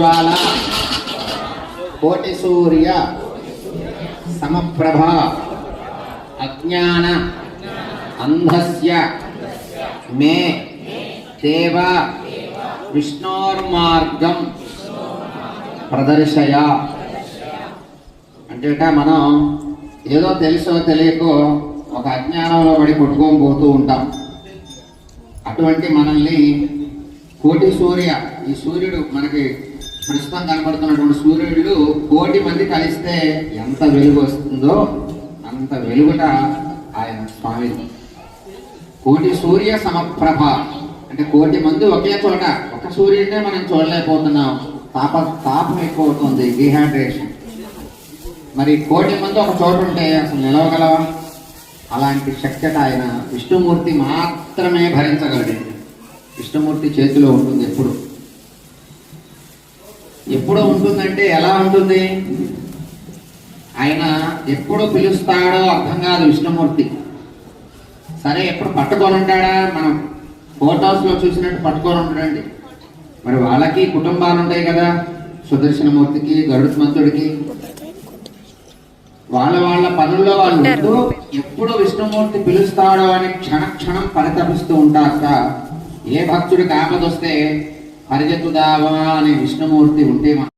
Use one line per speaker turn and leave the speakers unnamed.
జ్వాల కోటి సూర్య సమప్రభ అజ్ఞాన అంధస్య మే దేవ విష్ణోర్మార్గం ప్రదర్శయ. అంటే మనం ఏదో తెలుసో తెలియకో ఒక అజ్ఞానంలో పడి కొట్టుకొని పోతూ ఉంటాం. అటువంటి మనల్ని కోటి సూర్య, ఈ సూర్యుడు మనకి ప్రస్తుతం కనబడుతున్నటువంటి సూర్యుడు కోటి మంది కలిస్తే ఎంత వెలుగు వస్తుందో అంత వెలుగుట ఆయన స్వామి. కోటి సూర్య సమప్రభ అంటే కోటి మంది ఒకే చోట, ఒక సూర్యుడినే మనం చూడలేకపోతున్నాం. తాపం ఎక్కువ అవుతుంది, డిహైడ్రేషన్. మరి కోటి మంది ఒక చోట ఉంటే అసలు నిలవగలవా? అలాంటి శక్తి ఆయన విష్ణుమూర్తి మాత్రమే భరించగలడు. విష్ణుమూర్తి చేతిలో ఉంటుంది. ఎప్పుడు ఉంటుందంటే ఎలా ఉంటుంది? ఆయన ఎప్పుడు పిలుస్తాడో అర్థం కాదు విష్ణుమూర్తి. సరే, ఎప్పుడు పట్టుకొని ఉంటాడా? మనం ఫోటోస్ లో చూసినట్టు పట్టుకొని ఉంటాడండి. మరి వాళ్ళకి కుటుంబాలు ఉంటాయి కదా, సుదర్శనమూర్తికి, గరుత్మంతుడికి. వాళ్ళ పనుల్లో వాళ్ళు ఉంటూ ఎప్పుడు విష్ణుమూర్తి పిలుస్తాడో అని క్షణం పరితపిస్తూ ఉంటాక, ఏ భక్తుడికి ఆపదొస్తే పరిగెత్తుదావా అని విష్ణుమూర్తి ఉంటే